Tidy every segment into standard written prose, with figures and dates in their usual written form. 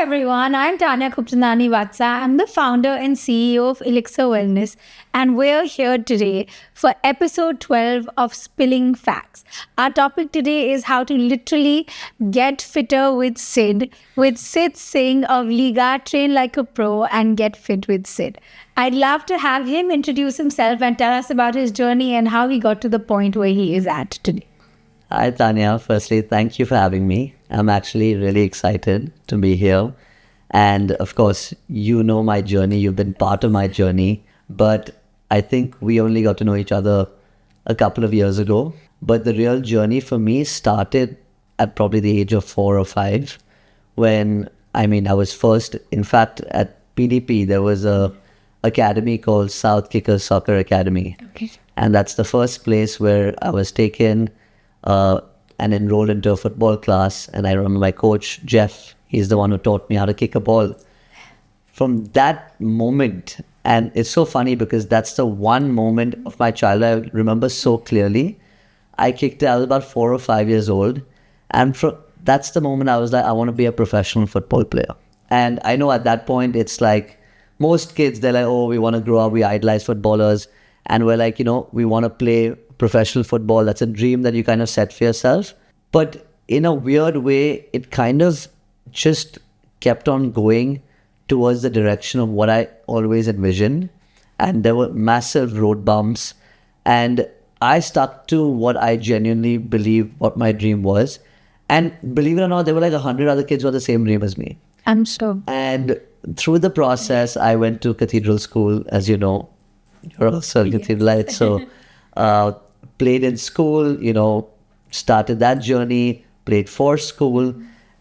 everyone, I'm Tanya Kupchandani Vatsa. I'm the founder and CEO of Elixir Wellness, and we're here today for episode 12 of Spilling Facts. Our topic today is how to literally get fitter with Sid Singh of Liga, Train Like a Pro, and Get Fit with Sid. I'd love to have him introduce himself and tell us about his journey and how he got to the point where he is at today. Hi, Tanya. Firstly, thank you for having me. I'm actually really excited to be here. And of course, you know my journey. You've been part of my journey. But I think we only got to know each other a couple of years ago. But the real journey for me started at probably the age of 4 or 5 when, I was first, in fact, at PDP, there was a academy called South Kickers Soccer Academy. Okay. And that's the first place where I was taken and enrolled into a football class. And I remember my coach, Jeff, he's the one who taught me how to kick a ball. From that moment, and it's so funny because that's the one moment of my childhood I remember so clearly. I kicked it, I was about 4 or 5 years old. And that's the moment I was like, I want to be a professional football player. And I know at that point, it's like most kids, they're like, oh, we want to grow up, we idolize footballers. And we're like, we want to play professional football. That's a dream that you kind of set for yourself. But in a weird way, it kind of just kept on going towards the direction of what I always envisioned. And there were massive road bumps. And I stuck to what I genuinely believed what my dream was. And believe it or not, there were like 100 other kids who had the same dream as me. I'm sure. And through the process, I went to Cathedral School, as you know. You're also a Cathedralite. So played in school, started that journey, played for school.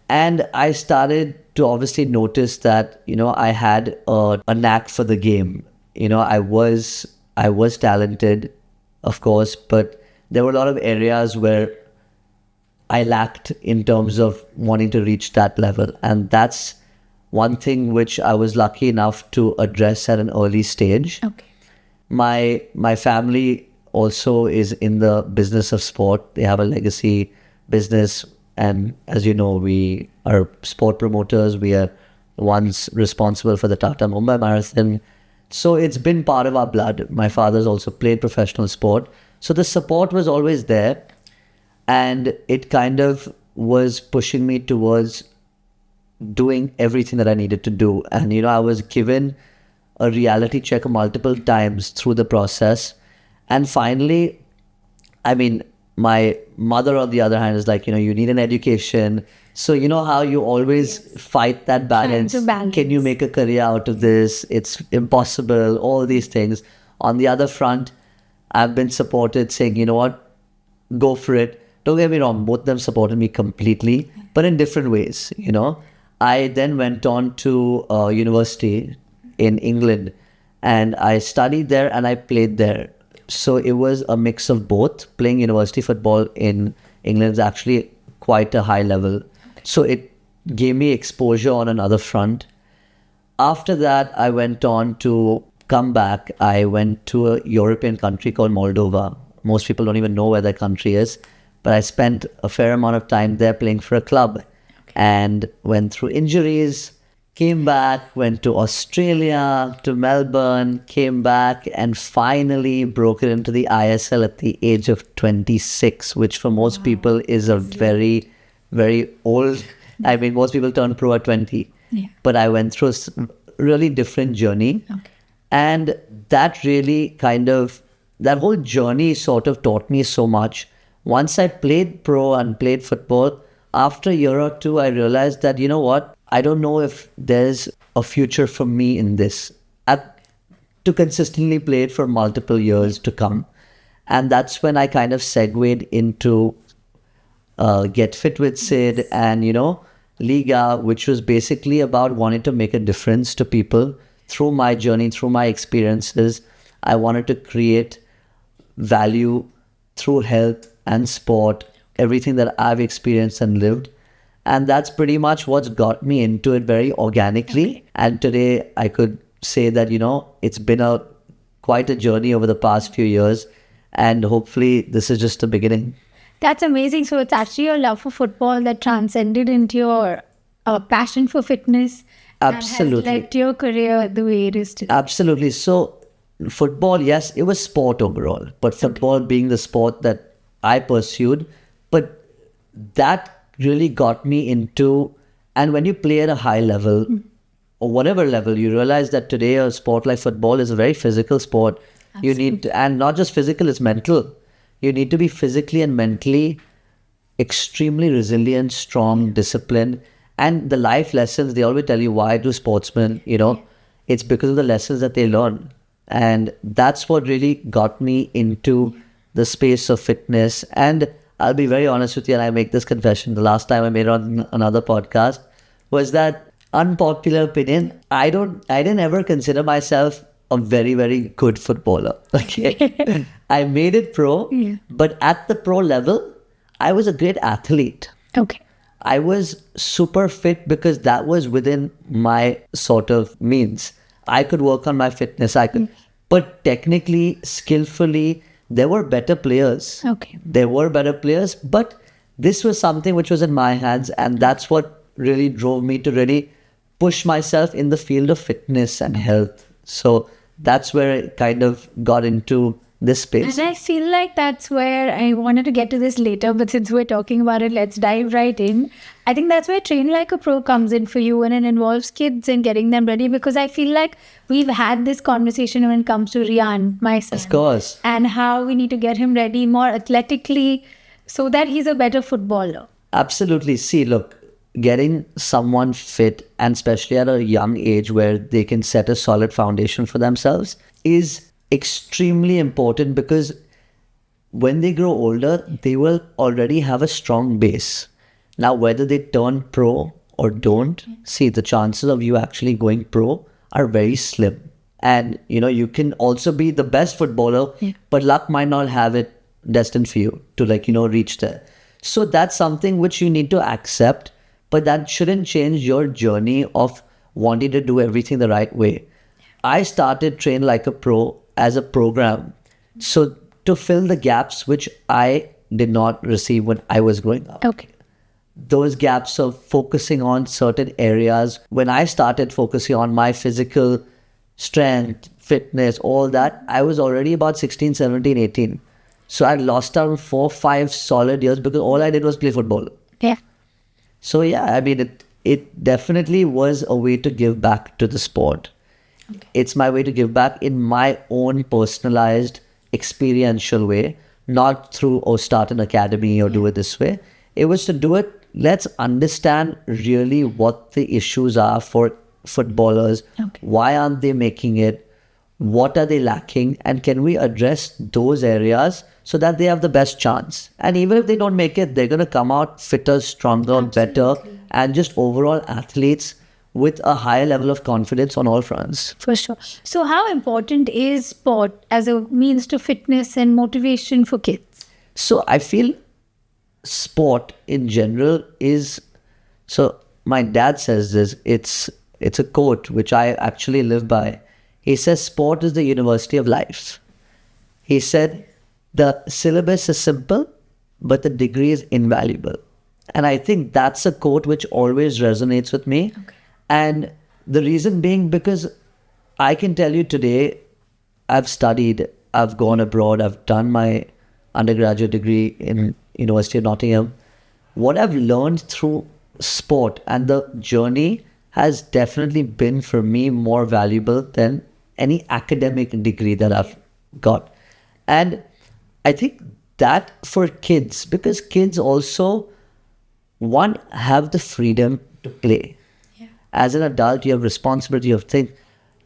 And I started to obviously notice that, I had a knack for the game. I was talented, of course, but there were a lot of areas where I lacked in terms of wanting to reach that level. And that's one thing which I was lucky enough to address at an early stage. Okay. My family also is in the business of sport. They have a legacy business. And as you know, we are sport promoters. We are the ones responsible for the Tata Mumbai Marathon. So it's been part of our blood. My father's also played professional sport. So the support was always there. And it kind of was pushing me towards doing everything that I needed to do. And, I was given a reality check multiple times through the process. And finally, my mother, on the other hand, is like, you need an education. So you know how you always fight that balance. Can you make a career out of this? It's impossible, all these things. On the other front, I've been supported saying, you know what, go for it. Don't get me wrong, both of them supported me completely, but in different ways, I then went on to university in England, and I studied there and I played there. So it was a mix of both. Playing university football in England is actually quite a high level. So it gave me exposure on another front. After that, I went on to come back. I went to a European country called Moldova. Most people don't even know where that country is, but I spent a fair amount of time there playing for a club. And went through injuries, came back, went to Australia, to Melbourne, came back, and finally broke it into the ISL at the age of 26, which for most people is a very, very old. Most people turn pro at 20. Yeah. But I went through a really different journey. Okay. And that really that whole journey sort of taught me so much. Once I played pro and played football, after a year or two, I realized that, I don't know if there's a future for me in this. To consistently play it for multiple years to come. And that's when I kind of segued into Get Fit with Sid and, Liga, which was basically about wanting to make a difference to people through my journey, through my experiences. I wanted to create value through health and sport, everything that I've experienced and lived. And that's pretty much what's got me into it very organically. Okay. And today I could say that, it's been quite a journey over the past few years. And hopefully this is just the beginning. That's amazing. So it's actually your love for football that transcended into your passion for fitness Absolutely. and has led to your career the way it is today? Absolutely. So, football, yes, it was sport overall, but football being the sport that I pursued, but that really got me into, and when you play at a high level or whatever level, you realize that today a sport like football is a very physical sport. You need to, and not just physical, it's mental. You need to be physically and mentally extremely resilient, strong, disciplined. And the life lessons, they always tell you why do sportsmen, it's because of the lessons that they learn. And that's what really got me into the space of fitness. And I'll be very honest with you, and I make this confession, the last time I made it on another podcast, was that unpopular opinion, I didn't ever consider myself a very, very good footballer. Okay. I made it pro, but at the pro level, I was a great athlete. Okay. I was super fit because that was within my sort of means. I could work on my fitness. But technically, skillfully, there were better players. Okay. There were better players, but this was something which was in my hands, and that's what really drove me to really push myself in the field of fitness and health. So that's where I kind of got into this space. And I feel like that's where I wanted to get to this later, but since we're talking about it, let's dive right in. I think that's where Train Like a Pro comes in for you, and it involves kids and getting them ready, because I feel like we've had this conversation when it comes to Rian, my son. Of course. And how we need to get him ready more athletically so that he's a better footballer. Absolutely. See, look, getting someone fit, and especially at a young age where they can set a solid foundation for themselves, is extremely important, because when they grow older, they will already have a strong base. Now, whether they turn pro or don't, see, the chances of you actually going pro are very slim. And, you can also be the best footballer, but luck might not have it destined for you to reach there. So that's something which you need to accept, but that shouldn't change your journey of wanting to do everything the right way. I started Train Like a Pro as a program, so to fill the gaps which I did not receive when I was growing up. Okay. Those gaps of focusing on certain areas. When I started focusing on my physical strength, fitness, all that, I was already about 16, 17, 18. So I lost out 4-5 solid years because all I did was play football. Yeah. So yeah, I mean, it definitely was a way to give back to the sport. Okay. It's my way to give back in my own personalized, experiential way, not through, start an academy or do it this way. It was to do it, let's understand really what the issues are for footballers. Okay. Why aren't they making it? What are they lacking? And can we address those areas so that they have the best chance? And even if they don't make it, they're going to come out fitter, stronger, better, and just overall athletes with a higher level of confidence on all fronts. For sure. So how important is sport as a means to fitness and motivation for kids? So I feel sport in general is, so my dad says this, it's a quote which I actually live by. He says, sport is the university of life. He said, the syllabus is simple, but the degree is invaluable. And I think that's a quote which always resonates with me. Okay. And the reason being, because I can tell you today, I've studied, I've gone abroad, I've done my undergraduate degree in University of Nottingham. What I've learned through sport and the journey has definitely been for me more valuable than any academic degree that I've got. And I think that for kids, because kids also, one, have the freedom to play. Yeah. As an adult, you have responsibility of things.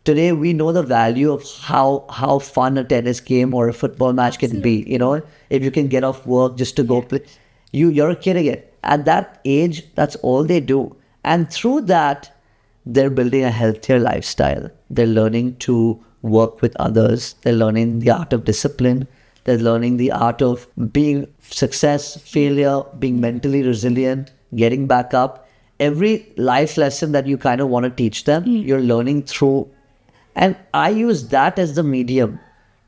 Today, we know the value of how fun a tennis game or a football match can be. If you can get off work just to go play. You're a kid again. At that age, that's all they do. And through that, they're building a healthier lifestyle. They're learning to work with others. They're learning the art of discipline. They're learning the art of being success, failure, being mentally resilient, getting back up. Every life lesson that you kind of want to teach them, you're learning through. And I use that as the medium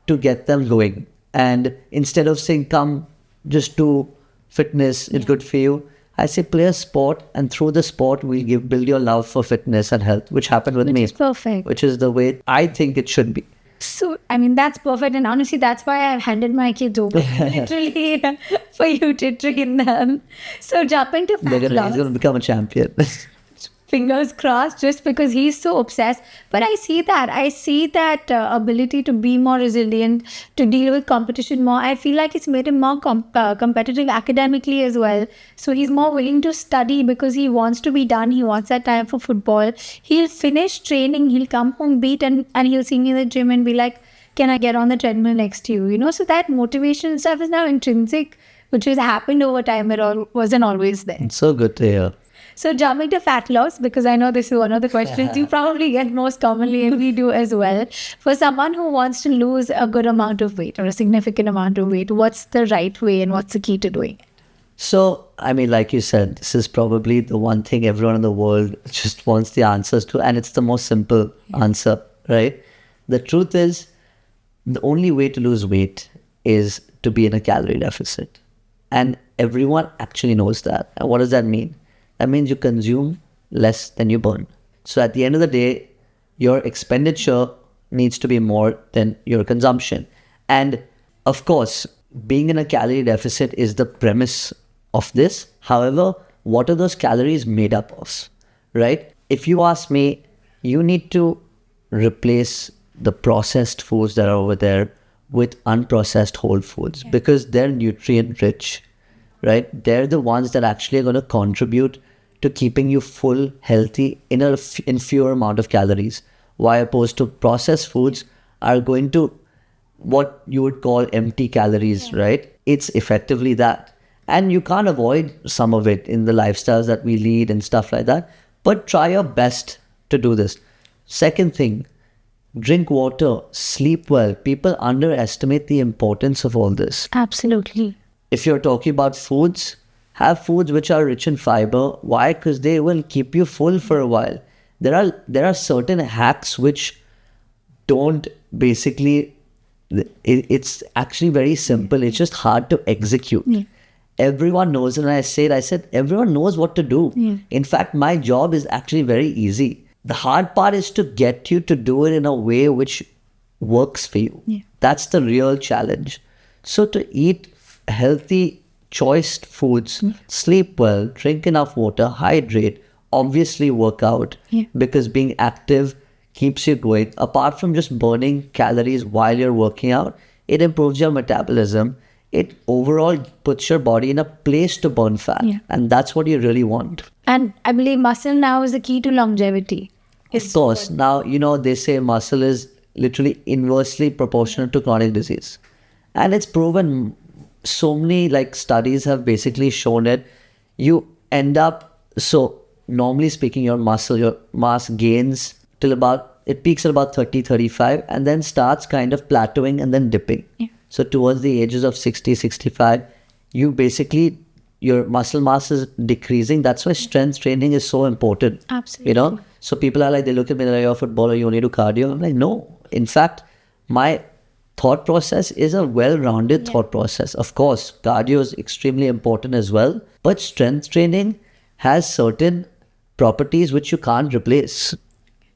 to get them going. And instead of saying, come, just do fitness, it's good for you, I say play a sport, and through the sport, build your love for fitness and health, which happened with me. Which is perfect. Which is the way I think it should be. So, I mean, that's perfect. And honestly, that's why I've handed my kids over literally for you to train them. So, jumping to fat He's loss. going to become a champion. Fingers crossed, just because he's so obsessed. But I see that ability to be more resilient, to deal with competition more. I feel like it's made him more competitive academically as well. So he's more willing to study because he wants to be done. He wants that time for football. He'll finish training, he'll come home beat, and he'll see me in the gym and be like, can I get on the treadmill next to you? You know, so that motivation stuff is now intrinsic, which has happened over time. It wasn't always there. It's so good to hear. So jumping to fat loss, because I know this is one of the questions you probably get most commonly, and we do as well. For someone who wants to lose a good amount of weight or a significant amount of weight, what's the right way and what's the key to doing it? So, I mean, like you said, this is probably the one thing everyone in the world just wants the answers to, and it's the most simple answer, right? The truth is, the only way to lose weight is to be in a calorie deficit. And everyone actually knows that. And what does that mean? That means you consume less than you burn. So at the end of the day, your expenditure needs to be more than your consumption. And of course, being in a calorie deficit is the premise of this. However, what are those calories made up of, right? If you ask me, you need to replace the processed foods that are over there with unprocessed whole foods because they're nutrient rich, right? They're the ones that actually are going to contribute to keeping you full, healthy in fewer amount of calories. While opposed to processed foods are going to what you would call empty calories, right? It's effectively that. And you can't avoid some of it in the lifestyles that we lead and stuff like that. But try your best to do this. Second thing, drink water, sleep well. People underestimate the importance of all this. Absolutely. If you're talking about foods, have foods which are rich in fiber. Why? Because they will keep you full for a while. There are certain hacks which don't basically, it's actually very simple. It's just hard to execute. Yeah. Everyone knows, and I said, everyone knows what to do. Yeah. In fact, my job is actually very easy. The hard part is to get you to do it in a way which works for you. Yeah. That's the real challenge. So to eat healthy, choiced foods, sleep well, drink enough water, hydrate, obviously work out because being active keeps you going. Apart from just burning calories while you're working out, it improves your metabolism. It overall puts your body in a place to burn fat. Yeah. And that's what you really want. And I believe muscle now is the key to longevity. Of course. Now, they say muscle is literally inversely proportional to chronic disease. And it's proven. So many studies have basically shown it. You end up, so normally speaking, your mass gains till it peaks at about 30, 35 and then starts kind of plateauing and then dipping. Yeah. So towards the ages of 60, 65, your muscle mass is decreasing. That's why strength training is so important. Absolutely. So people are they look at me like, you're a footballer, you only do cardio. I'm like, no. In fact, my thought process is a well-rounded thought process. Of course, cardio is extremely important as well, but strength training has certain properties which you can't replace.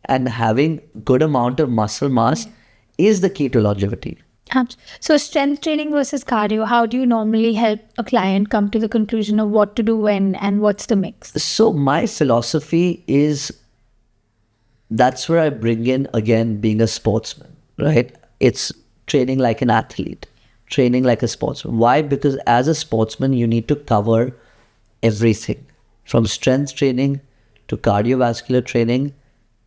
And having good amount of muscle mass is the key to longevity. So strength training versus cardio, how do you normally help a client come to the conclusion of what to do when and what's the mix? So my philosophy is, that's where I bring in, again, being a sportsman, right? It's training like an athlete, training like a sportsman. Why? Because as a sportsman, you need to cover everything from strength training to cardiovascular training.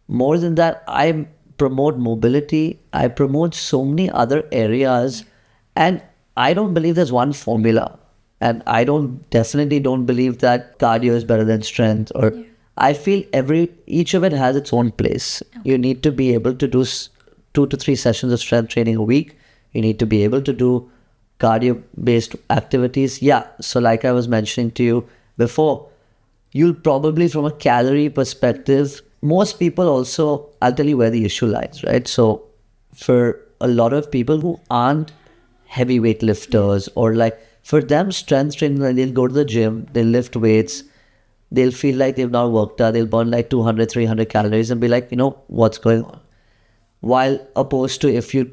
More than that, I promote mobility. I promote so many other areas, and I don't believe there's one formula. And I definitely don't believe that cardio is better than strength. I feel each of it has its own place. Okay. You need to be able to do 2 to 3 sessions of strength training a week. You need to be able to do cardio-based activities. Yeah, so like I was mentioning to you before, you'll probably, from a calorie perspective, most people also, I'll tell you where the issue lies, right? So for a lot of people who aren't heavyweight lifters or For them, strength training, like, they'll go to the gym, they'll lift weights, they'll feel like they've not worked out, they'll burn like 200, 300 calories and be like, what's going on? While opposed to if you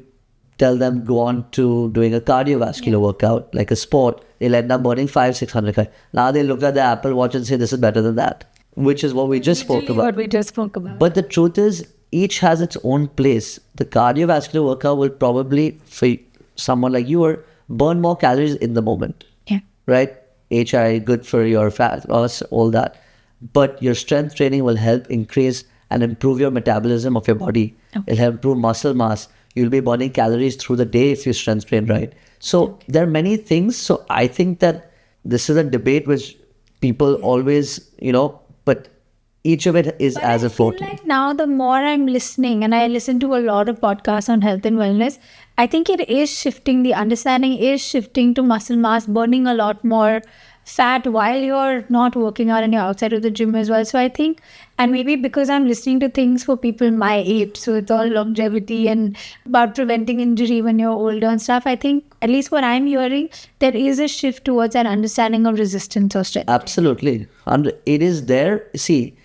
tell them go on to doing a cardiovascular workout, like a sport, they'll end up burning 500, 600 calories. Now they look at the Apple Watch and say, this is better than that, which is what we just spoke about. What we just spoke about. But the truth is, each has its own place. The cardiovascular workout will probably, for someone like you, burn more calories in the moment. Yeah. Right? HI, good for your fat loss, all that. But your strength training will help increase and improve your metabolism of your body. Okay. It'll help improve muscle mass. You'll be burning calories through the day if you strength train right. So there are many things. So I think that this is a debate which people always, but each of it is as a floating. Like now, the more I'm listening, and I listen to a lot of podcasts on health and wellness, I think it is shifting. The understanding is shifting to muscle mass, burning a lot more fat while you're not working out and you're outside of the gym as well. So I think, and maybe because I'm listening to things for people my age, so it's all longevity and about preventing injury when you're older and stuff, I think, at least what I'm hearing, there is a shift towards an understanding of resistance or strength. Absolutely. And it is there. See,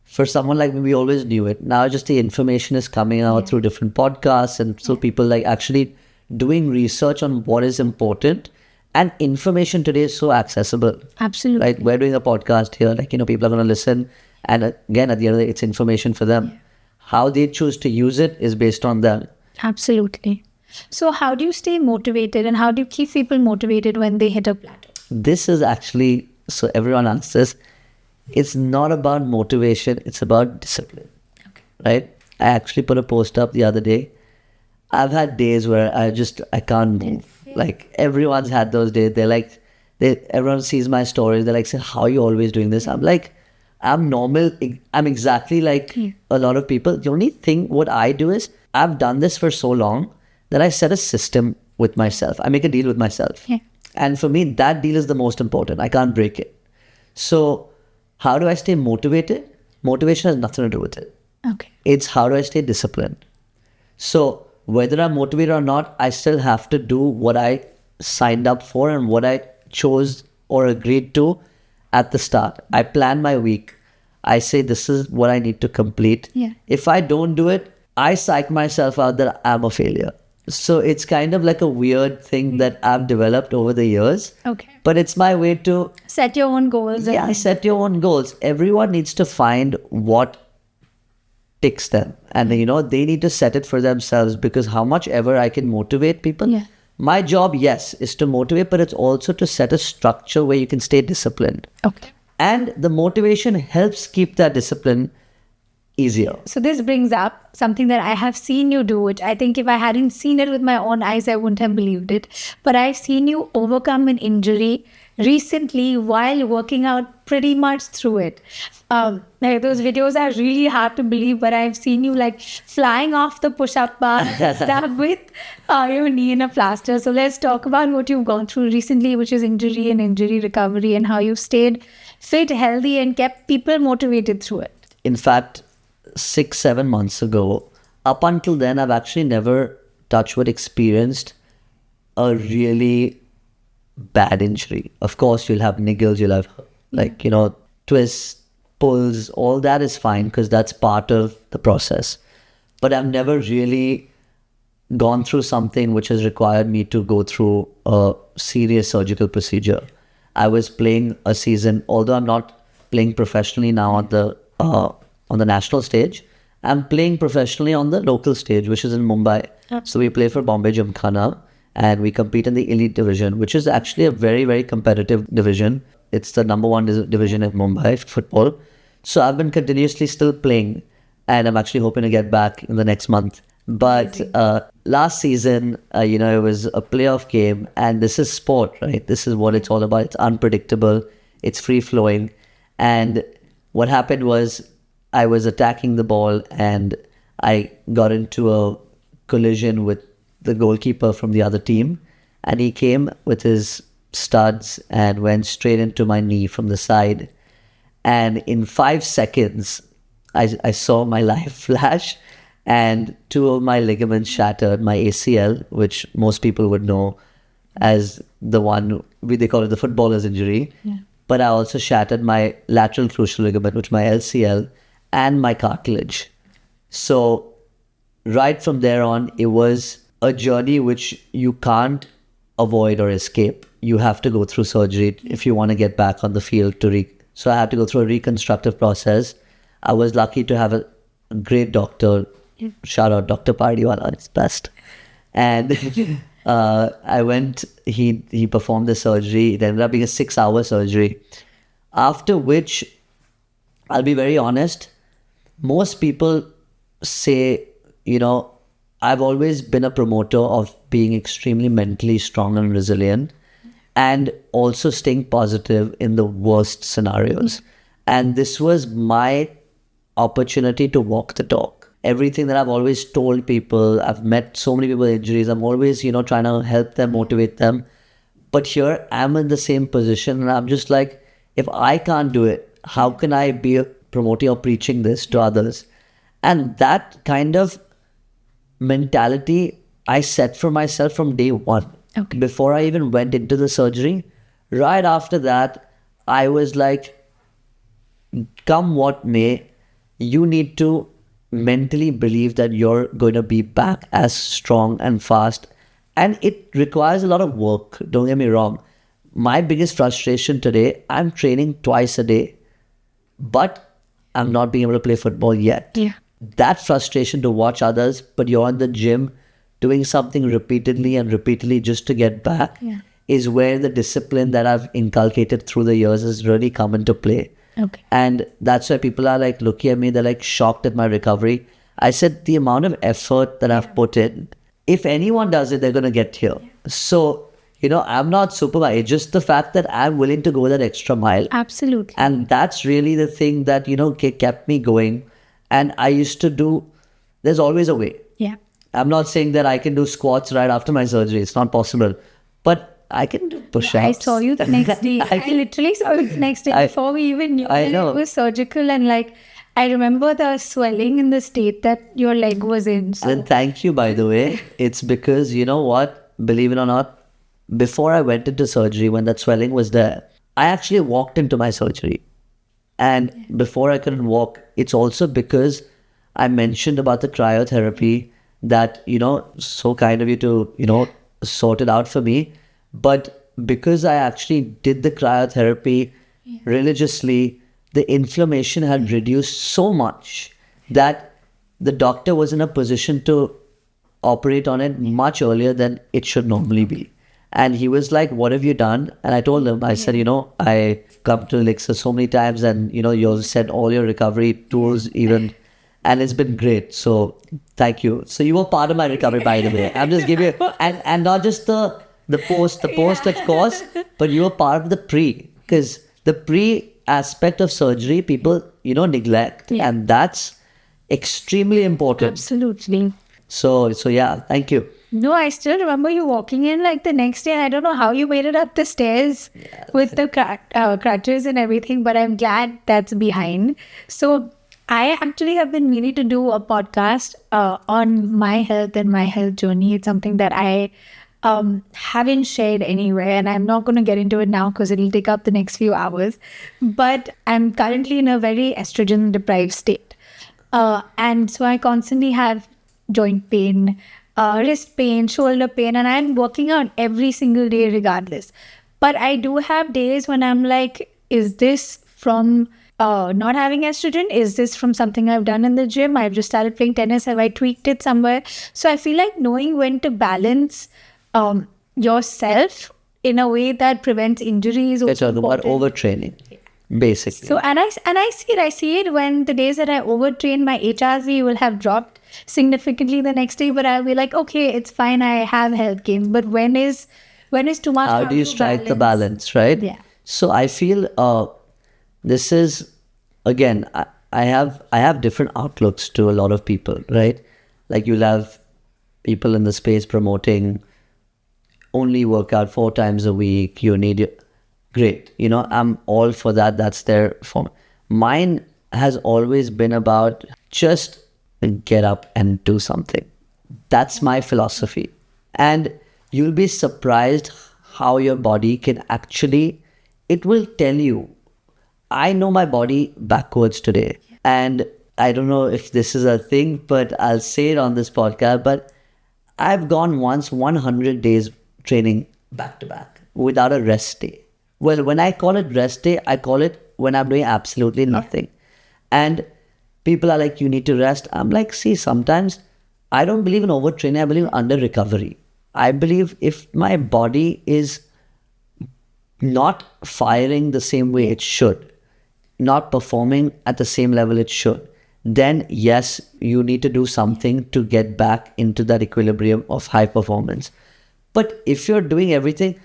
for someone like me, we always knew it. Now just the information is coming out through different podcasts and through people like actually doing research on what is important. And information today is so accessible. Absolutely. Right? We're doing a podcast here. Like, people are going to listen. And again, at the end of the day, it's information for them. Yeah. How they choose to use it is based on them. Absolutely. So how do you stay motivated and how do you keep people motivated when they hit a plateau? This is actually, so everyone asks this, it's not about motivation. It's about discipline. Okay. Right? I actually put a post up the other day. I've had days where I can't move. Like everyone's had those days. They're like, everyone sees my stories. They're like, say, how are you always doing this? I'm like, I'm normal. I'm exactly like a lot of people. The only thing what I do is I've done this for so long that I set a system with myself. I make a deal with myself. Yeah. And for me, that deal is the most important. I can't break it. So how do I stay motivated? Motivation has nothing to do with it. Okay. It's how do I stay disciplined? So whether I'm motivated or not, I still have to do what I signed up for and what I chose or agreed to at the start. I plan my week. I say this is what I need to complete. Yeah. If I don't do it, I psych myself out that I'm a failure. So it's kind of like a weird thing that I've developed over the years. Okay. But it's my way to set your own goals. Yeah, set your own goals. Everyone needs to find what ticks them, and they need to set it for themselves, because how much ever I can motivate people, my job, yes, is to motivate, but it's also to set a structure where you can stay disciplined. Okay. And the motivation helps keep that discipline easier. So this brings up something that I have seen you do, which I think if I hadn't seen it with my own eyes, I wouldn't have believed it. But I've seen you overcome an injury recently while working out pretty much through it. Like those videos are really hard to believe, but I've seen you like flying off the push-up bar stuff with your knee in a plaster. So let's talk about what you've gone through recently, which is injury and injury recovery, and how you stayed fit, healthy, and kept people motivated through it. In fact, 6-7 months ago, up until then, I've actually never, touch wood, experienced a really bad injury. Of course, you'll have niggles, you'll have twists, pulls, all that is fine because that's part of the process. But I've never really gone through something which has required me to go through a serious surgical procedure. I was playing a season, although I'm not playing professionally now on the national stage. I'm playing professionally on the local stage, which is in Mumbai. So we play for Bombay Gymkhana and we compete in the elite division, which is actually a very, very competitive division. It's the number one division in Mumbai football. So I've been continuously still playing, and I'm actually hoping to get back in the next month. But last season, it was a playoff game, and this is sport, right? This is what it's all about. It's unpredictable. It's free-flowing. And what happened was I was attacking the ball, and I got into a collision with the goalkeeper from the other team, and he came with his studs and went straight into my knee from the side. And in 5 seconds, I saw my life flash, and 2 of my ligaments shattered, my ACL, which most people would know, as the one, they call it the footballer's injury. Yeah. But I also shattered my lateral cruciate ligament, which is my LCL, and my cartilage. So right from there on, it was a journey which you can't avoid or escape. You have to go through surgery if you want to get back on the field so I had to go through a reconstructive process. I was lucky to have a great doctor. Shout out Dr. Pardiwala, it's best. And I went, he performed the surgery. It ended up being a 6-hour surgery. After which, I'll be very honest, most people say, I've always been a promoter of being extremely mentally strong and resilient, and also staying positive in the worst scenarios. And this was my opportunity to walk the talk. Everything that I've always told people, I've met so many people with injuries, I'm always, trying to help them, motivate them. But here I'm in the same position, and I'm just like, if I can't do it, how can I be promoting or preaching this to others? And that kind of mentality I set for myself from day one. Okay. Before I even went into the surgery. Right after that, I was like, come what may, you need to mentally believe that you're going to be back as strong and fast. And it requires a lot of work, don't get me wrong. My biggest frustration today, I'm training twice a day, but I'm not being able to play football yet. Yeah. That frustration to watch others, but you're in the gym doing something repeatedly just to get back, is where the discipline that I've inculcated through the years has really come into play. Okay. And that's why people are like looking at me, they're like shocked at my recovery. I said the amount of effort that I've put in, if anyone does it, they're going to get here. So, I'm not Superman. It's just the fact that I'm willing to go that extra mile. Absolutely. And that's really the thing that, kept me going. And I used to do, there's always a way. Yeah. I'm not saying that I can do squats right after my surgery. It's not possible. But I can do push-ups. I saw you the next day. I literally saw you the next day before we even knew that it was surgical. And I remember the swelling in the state that your leg was in. So. And thank you, by the way. It's because, you know what? Believe it or not, before I went into surgery, when that swelling was there, I actually walked into my surgery. And before I couldn't walk, it's also because I mentioned about the cryotherapy that, so kind of you to, sort it out for me. But because I actually did the cryotherapy religiously, the inflammation had reduced so much that the doctor was in a position to operate on it much earlier than it should normally be. And he was like, what have you done? And I told him, I said, I've come to Elixir so many times, and, you said all your recovery tools even, and it's been great. So thank you. So you were part of my recovery, by the way. I'm just giving you, and not just the post, of course, but you were part of the pre, because the pre aspect of surgery, people, neglect. Yeah. And that's extremely important. Absolutely. So yeah, thank you. No, I still remember you walking in the next day, and I don't know how you made it up the stairs with the crutches and everything, but I'm glad that's behind. So I actually have been meaning to do a podcast on my health and my health journey. It's something that I haven't shared anywhere, and I'm not going to get into it now because it'll take up the next few hours. But I'm currently in a very estrogen deprived state. And so I constantly have joint pain, wrist pain, shoulder pain, and I'm working out every single day regardless. But I do have days when I'm like, is this from not having estrogen? Is this from something I've done in the gym? I've just started playing tennis. Have I tweaked it somewhere? So I feel like knowing when to balance yourself in a way that prevents injuries. It's about overtraining, basically. So and I see it when the days that I overtrain, my HRV will have dropped significantly the next day, but I'll be like, okay, it's fine, I have health gains. But when is too much? How do you strike the balance, right? Yeah. So I feel this is, again, I have different outlooks to a lot of people, right? Like you'll have people in the space promoting only work out 4 times a week. You need it. Great. I'm all for that. That's their form. Mine has always been about just get up and do something. That's my philosophy. And you'll be surprised how your body can actually, it will tell you. I know my body backwards today. And I don't know if this is a thing, but I'll say it on this podcast. But I've gone once 100 days training back to back without a rest day. Well, when I call it rest day, I call it when I'm doing absolutely nothing. And people are like, you need to rest. I'm like, see, sometimes I don't believe in overtraining. I believe in under recovery. I believe if my body is not firing the same way it should, not performing at the same level it should, then yes, you need to do something to get back into that equilibrium of high performance. But if you're doing everything,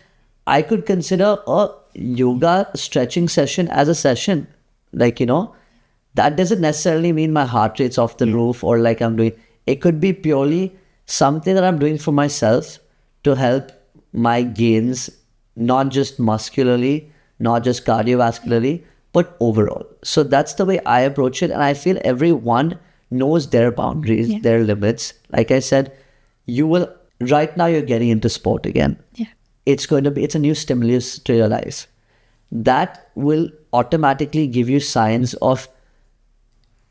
I could consider a yoga stretching session as a session. Like, that doesn't necessarily mean my heart rate's off the roof or like I'm doing, it could be purely something that I'm doing for myself to help my gains, not just muscularly, not just cardiovascularly, but overall. So that's the way I approach it. And I feel everyone knows their boundaries, their limits. Like I said, right now you're getting into sport again. Yeah. It's a new stimulus to your life. That will automatically give you signs of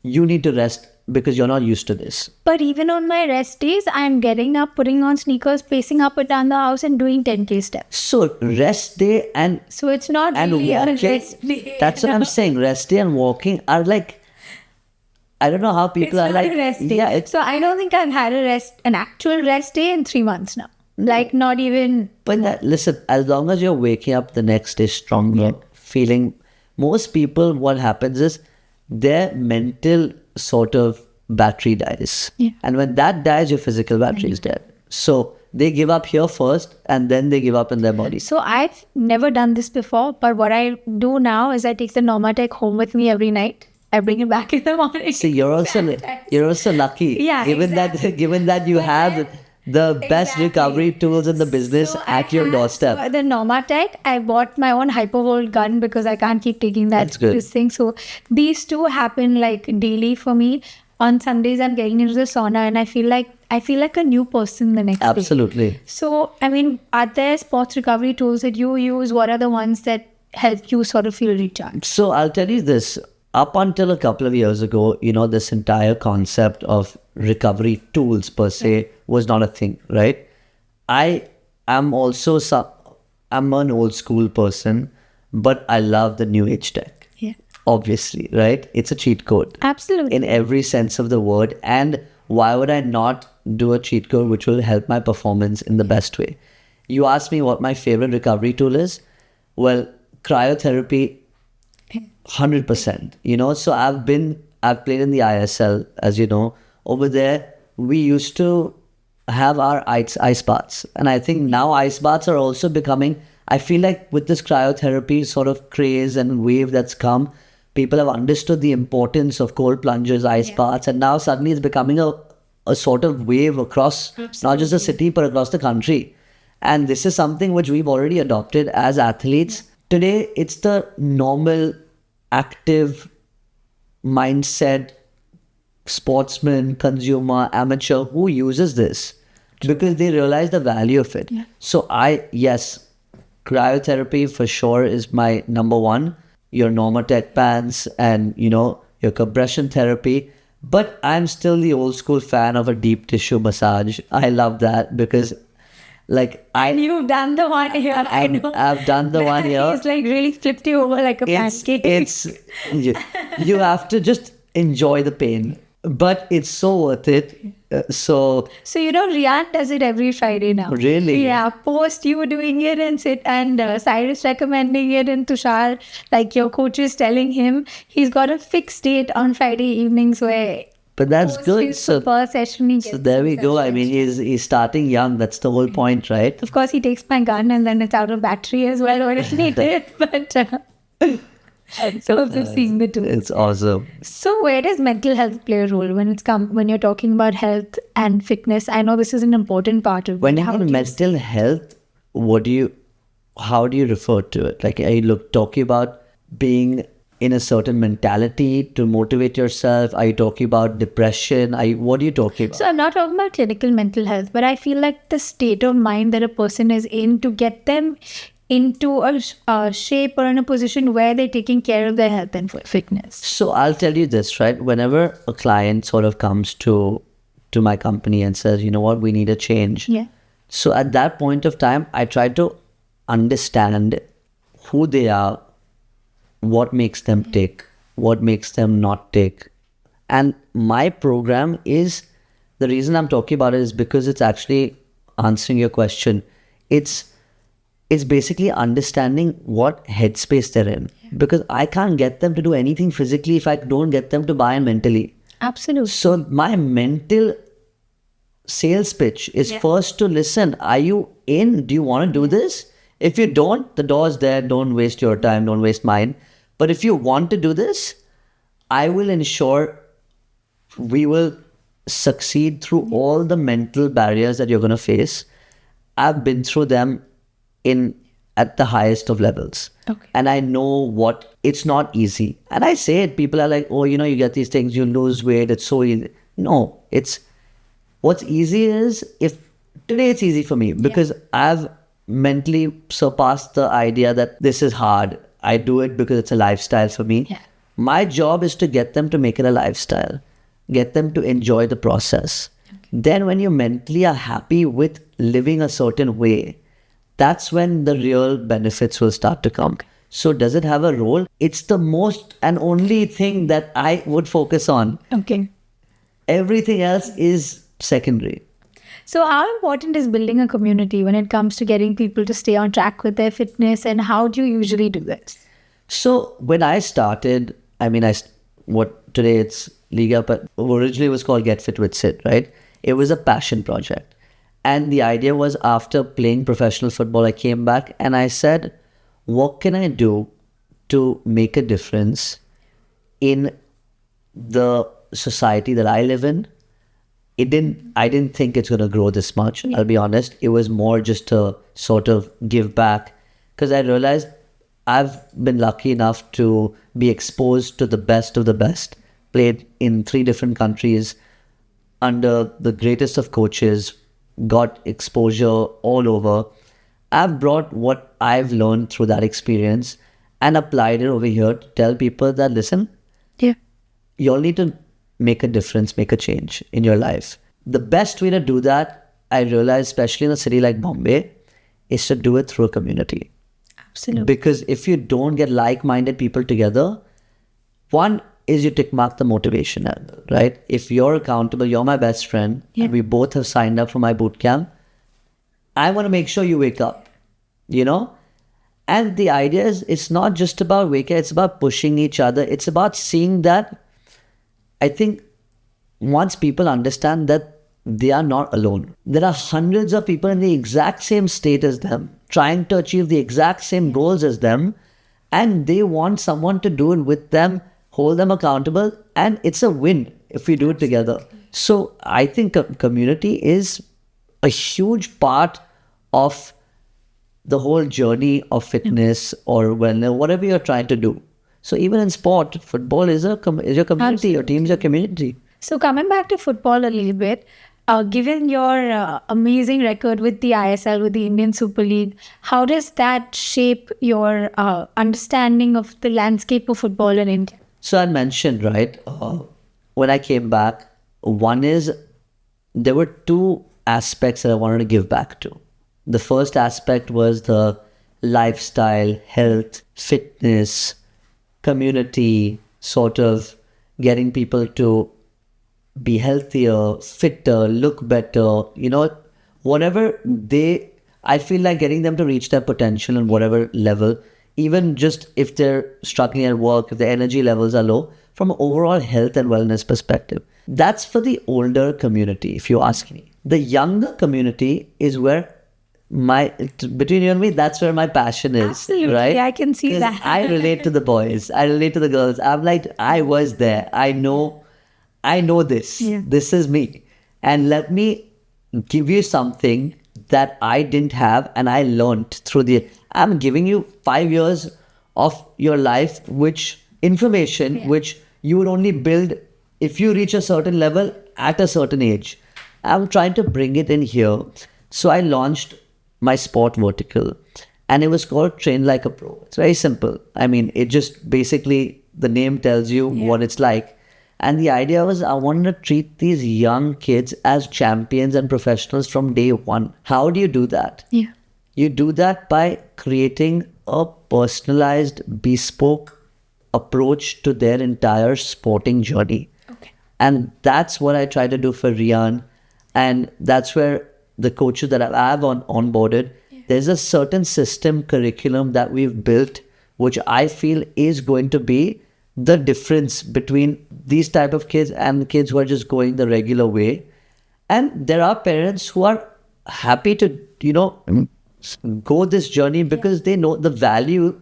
you need to rest because you're not used to this. But even on my rest days, I'm getting up, putting on sneakers, pacing up and down the house and doing 10K steps. So rest day and So it's not really a rest day. That's what I'm saying. Rest day and walking are like, I don't know how people It's are not like. a rest day. Yeah, So I don't think I've had an actual rest day in 3 months now. Like not even. But listen, as long as you're waking up the next day stronger, feeling, most people, what happens is their mental sort of battery dies. Yeah. And when that dies, your physical battery is dead. So they give up here first and then they give up in their body. So I've never done this before, but what I do now is I take the Normatec home with me every night. I bring it back in the morning. See, you're also lucky. Yeah, given that you have the best recovery tools in the business So at your doorstep. So the Normatec, I bought my own hypervolt gun because I can't keep taking That's good. this thing. So these two happen like daily for me. On Sundays, I'm getting into the sauna and I feel like a new person the next day. Absolutely. So, I mean, are there sports recovery tools that you use? What are the ones that help you sort of feel recharged? So I'll tell you this. Up until a couple of years ago, this entire concept of recovery tools per se was not a thing, right? I'm an old school person, but I love the new age tech. Yeah. Obviously, right? It's a cheat code. Absolutely. In every sense of the word. And why would I not do a cheat code which will help my performance in the best way? You asked me what my favorite recovery tool is. Well, cryotherapy, 100%. So I've played in the ISL, as you know. Over there, we used to have our ice baths. And I think now ice baths are also becoming, I feel like with this cryotherapy sort of craze and wave that's come, people have understood the importance of cold plungers, ice baths, and now suddenly it's becoming a sort of wave across not just the city, but across the country. And this is something which we've already adopted as athletes. Today, it's the normal, active mindset, sportsman, consumer, amateur who uses this because they realize the value of it. So yes, cryotherapy for sure is my number one. Your Normatec pants and, your compression therapy. But I'm still the old school fan of a deep tissue massage. I love that because and you've done the one here. I know. I've done the one here. It's like really flipped you over like a pancake. You have to just enjoy the pain, but it's so worth it. So Rian does it every Friday now. Really? Yeah, post you doing it and Cyrus recommending it and Tushar, like your coach is telling him he's got a fixed date on Friday evenings where. But that's good. So there we go. I mean, he's starting young. That's the whole point, right? Of course, he takes my gun and then it's out of battery as well when it's needed. But so I'm just seeing the two. It's awesome. So where does mental health play a role when you're talking about health and fitness? I know this is an important part of it. When you have mental health, how do you refer to it? Like, are you talking about being in a certain mentality to motivate yourself? Are you talking about depression? What are you talking about? So I'm not talking about clinical mental health, but I feel like the state of mind that a person is in to get them into a shape or in a position where they're taking care of their health and fitness. So I'll tell you this, right? Whenever a client sort of comes to my company and says, you know what, we need a change. Yeah. So at that point of time, I try to understand who they are, what makes them tick, what makes them not tick. And my program is, the reason I'm talking about it is because it's actually answering your question. It's basically understanding what headspace they're in. Because I can't get them to do anything physically if I don't get them to buy in mentally. Absolutely. So my mental sales pitch is first to listen. Are you in? Do you want to do this? If you don't, the door's there. Don't waste your time. Don't waste mine. But if you want to do this, I will ensure we will succeed through all the mental barriers that you're going to face. I've been through them at the highest of levels. Okay. And I know it's not easy. And I say it, people are like, oh, you get these things, you lose weight, it's so easy. No, what's easy is, if today it's easy for me because I've mentally surpassed the idea that this is hard. I do it because it's a lifestyle for me. Yeah. My job is to get them to make it a lifestyle, get them to enjoy the process. Okay. Then when you mentally are happy with living a certain way, that's when the real benefits will start to come. Okay. So does it have a role? It's the most and only thing that I would focus on. Okay. Everything else is secondary. So how important is building a community when it comes to getting people to stay on track with their fitness, and how do you usually do this? So when I started, today it's Liga, but originally it was called Get Fit with Sid, right? It was a passion project. And the idea was, after playing professional football, I came back and I said, what can I do to make a difference in the society that I live in? I didn't think it's going to grow this much. I'll be honest. It was more just to sort of give back, because I realized I've been lucky enough to be exposed to the best of the best, played in 3 different countries under the greatest of coaches, got exposure all over. I've brought what I've learned through that experience and applied it over here to tell people that, listen, you all need to make a difference, make a change in your life. The best way to do that, I realize, especially in a city like Bombay, is to do it through a community. Absolutely. Because if you don't get like-minded people together, one is you tick mark the motivation, right? If you're accountable, you're my best friend, and we both have signed up for my boot camp, I want to make sure you wake up, And the idea is, it's not just about waking up, it's about pushing each other. It's about seeing that, I think, once people understand that they are not alone, there are hundreds of people in the exact same state as them, trying to achieve the exact same goals as them, and they want someone to do it with them, hold them accountable, and it's a win if we do it together. So I think community is a huge part of the whole journey of fitness or wellness, whatever you're trying to do. So even in sport, football is your community, your team is your community. So coming back to football a little bit, given your amazing record with the ISL, with the Indian Super League, how does that shape your understanding of the landscape of football in India? So I mentioned, right, when I came back, one is, there were 2 aspects that I wanted to give back to. The first aspect was the lifestyle, health, fitness, community, sort of getting people to be healthier, fitter, look better, whatever I feel like getting them to reach their potential on whatever level, even just if they're struggling at work, if their energy levels are low, from an overall health and wellness perspective. That's for the older community, if you ask me. The younger community is where between you and me, that's where my passion is. Absolutely, right? I can see that. I relate to the boys. I relate to the girls. I'm like, I was there. I know this. Yeah. This is me. And let me give you something that I didn't have and I learned through I'm giving you 5 years of your life, which information which you would only build if you reach a certain level at a certain age. I'm trying to bring it in here. So I launched my sport vertical, and it was called Train Like a Pro. It's very simple. I mean, it just basically, the name tells you what it's like. And the idea was I wanted to treat these young kids as champions and professionals from day one. How do you do that? Yeah. You do that by creating a personalized, bespoke approach to their entire sporting journey. Okay. And that's what I try to do for Rian. And that's where the coaches that I've onboarded, there's a certain system curriculum that we've built, which I feel is going to be the difference between these type of kids and the kids who are just going the regular way. And there are parents who are happy to, go this journey because they know the value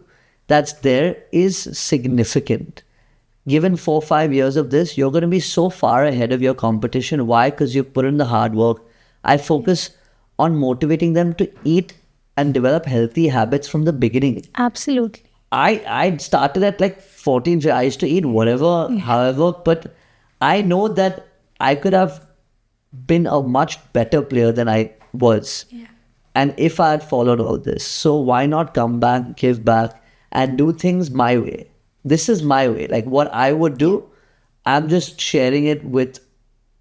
that's there is significant. Given 4 or 5 years of this, you're going to be so far ahead of your competition. Why? Because you've put in the hard work. I focus on motivating them to eat and develop healthy habits from the beginning. Absolutely. I started at like 14. I used to eat whatever, however, but I know that I could have been a much better player than I was. Yeah. And if I had followed all this, so why not come back, give back, and do things my way? This is my way. Like what I would do, I'm just sharing it with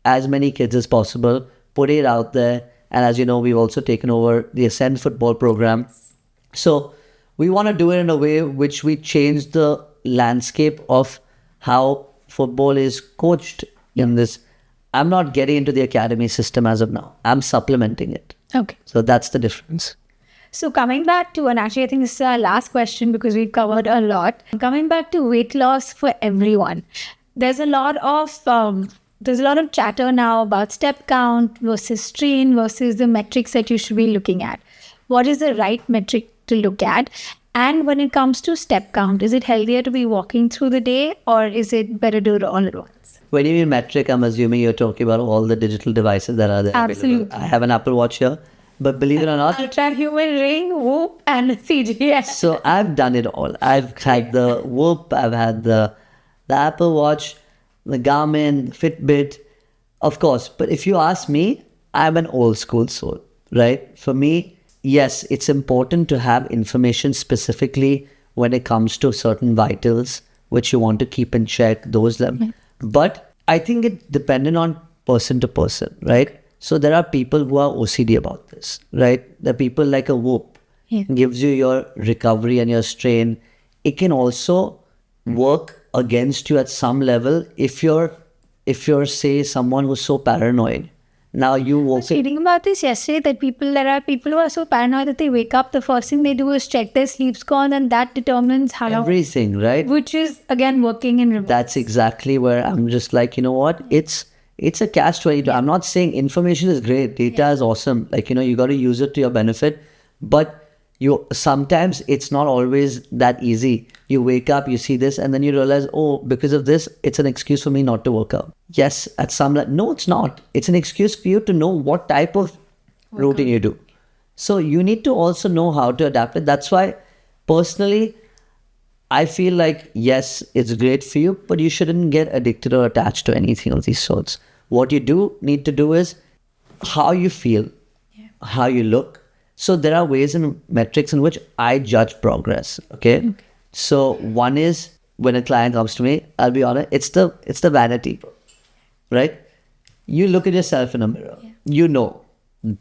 as many kids as possible, putting it out there. And as you know, we've also taken over the Ascend football program. So we want to do it in a way which we change the landscape of how football is coached in this. I'm not getting into the academy system as of now. I'm supplementing it. Okay. So that's the difference. So coming back to, and actually I think this is our last question because we've covered a lot. Coming back to weight loss for everyone, there's a lot of chatter now about step count versus strain versus the metrics that you should be looking at. What is the right metric to look at? And when it comes to step count, is it healthier to be walking through the day or is it better to do it all at once? When you mean metric, I'm assuming you're talking about all the digital devices that are there. Absolutely. Available. I have an Apple Watch here, but believe it or not, Ultra Human Ring, Whoop, and CGS. so I've done it all. I've had the Whoop, I've had the Apple Watch, the Garmin, the Fitbit, of course. But if you ask me, I'm an old school soul, right? For me, yes, it's important to have information specifically when it comes to certain vitals, which you want to keep in check, those them. But I think it dependent on person to person, right? So there are people who are OCD about this, right? There are people like a Whoop gives you your recovery and your strain. It can also work against you at some level if you're say someone who's so paranoid. Now you I was walk reading about this yesterday that there are people who are so paranoid that they wake up, the first thing they do is check their sleep score and that determines how long, everything, right? which is again working in reverse. That's exactly where I'm just like, you know what? It's a catch-22. I'm not saying information is great. Data is awesome. Like, you got to use it to your benefit. But sometimes it's not always that easy. You wake up, you see this, and then you realize, oh, because of this, it's an excuse for me not to work out. Yes, at some level. No, it's not. It's an excuse for you to know what type of routine you do. So you need to also know how to adapt it. That's why, personally, I feel like, yes, it's great for you, but you shouldn't get addicted or attached to anything of these sorts. What you do need to do is how you feel, how you look. So there are ways and metrics in which I judge progress. Okay. So one is when a client comes to me, I'll be honest, it's the vanity, right? You look at yourself in a mirror,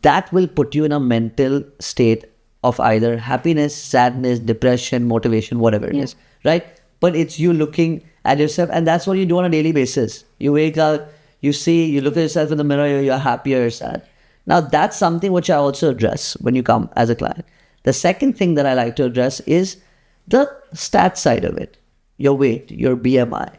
that will put you in a mental state of either happiness, sadness, depression, motivation, whatever it is, right? But it's you looking at yourself, and that's what you do on a daily basis. You wake up, you look at yourself in the mirror, you're happy or you're sad. Now, that's something which I also address when you come as a client. The second thing that I like to address is the stat side of it. Your weight, your BMI,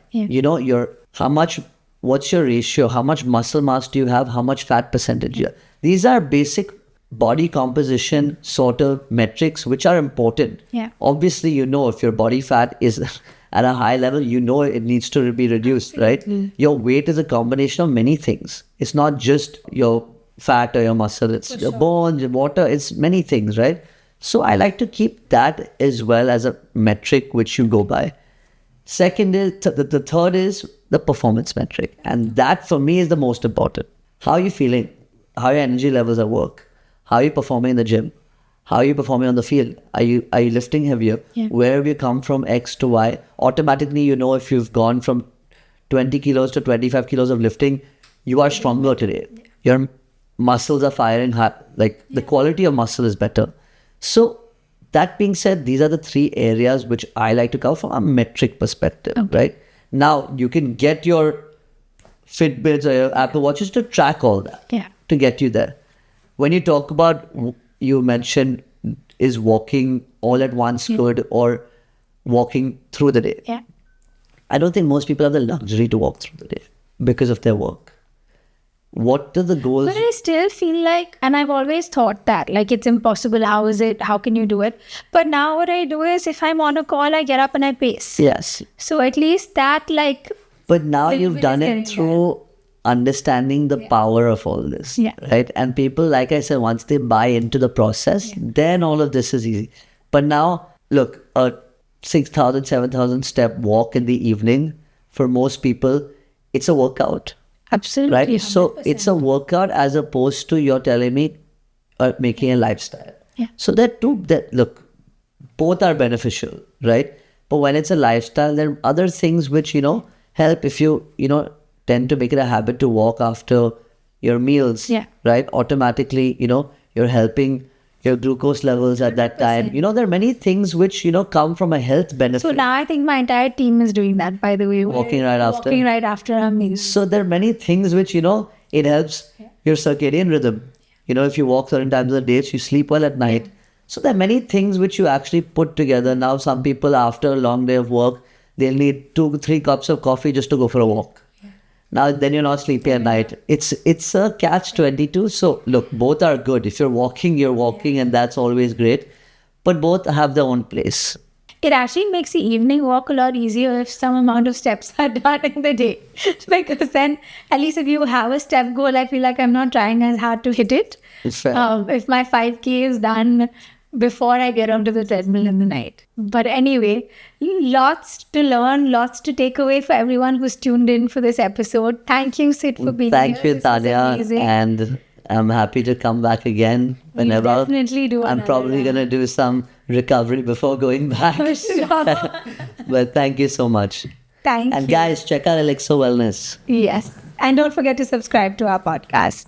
what's your ratio, how much muscle mass do you have, how much fat percentage you have. These are basic body composition sort of metrics which are important. Yeah. Obviously, if your body fat is at a high level, it needs to be reduced, right? Your weight is a combination of many things. It's not just your fat or your muscle, it's your bones, your water, it's many things, right? So I like to keep that as well as a metric which you go by. Second is, the third is the performance metric. And that for me is the most important. How are you feeling? How are your energy levels at work? How are you performing in the gym? How are you performing on the field? Are you lifting heavier? Yeah. Where have you come from X to Y? Automatically, you know if you've gone from 20 kilos to 25 kilos of lifting, you are stronger today. Your muscles are firing hard. Like the quality of muscle is better. So that being said, these are the three areas which I like to cover from a metric perspective, right? Now, you can get your Fitbits or your Apple Watches to track all that, to get you there. When you talk about, you mentioned, is walking all at once good or walking through the day? Yeah. I don't think most people have the luxury to walk through the day because of their work. What are the goals? But I still feel like, and I've always thought that, like, it's impossible. How is it? How can you do it? But now what I do is, if I'm on a call, I get up and I pace. Yes. So at least that, like... But now you've done it through understanding the power of all this, right? And people, like I said, once they buy into the process, then all of this is easy. But now, look, a 6,000, 7,000 step walk in the evening, for most people, it's a workout. Absolutely. Right? So it's a workout as opposed to you're telling me making a lifestyle. Yeah. So look, both are beneficial, right? But when it's a lifestyle, there are other things which, help if you, tend to make it a habit to walk after your meals, right? Automatically, you're helping your glucose levels at that time. There are many things which, come from a health benefit. So now I think my entire team is doing that, by the way. Walking right after our meals. So there are many things which, it helps your circadian rhythm. If you walk certain times of the day, you sleep well at night. So there are many things which you actually put together. Now, some people after a long day of work, they'll need 2-3 cups of coffee just to go for a walk. Now, then you're not sleepy at night. It's a catch-22. So look, both are good. If you're walking, and that's always great. But both have their own place. It actually makes the evening walk a lot easier if some amount of steps are done in the day. Because then, at least if you have a step goal, I feel like I'm not trying as hard to hit it. It's fair. If my 5K is done before I get onto the treadmill in the night. But anyway, lots to learn, lots to take away for everyone who's tuned in for this episode. Thank you, Sid, for being here. Thank you, Tanya. And I'm happy to come back again whenever. We'll definitely do. I'm probably going to do some recovery before going back. For sure. But thank you so much. Thank you. And guys, check out Elixir Wellness. Yes. And don't forget to subscribe to our podcast.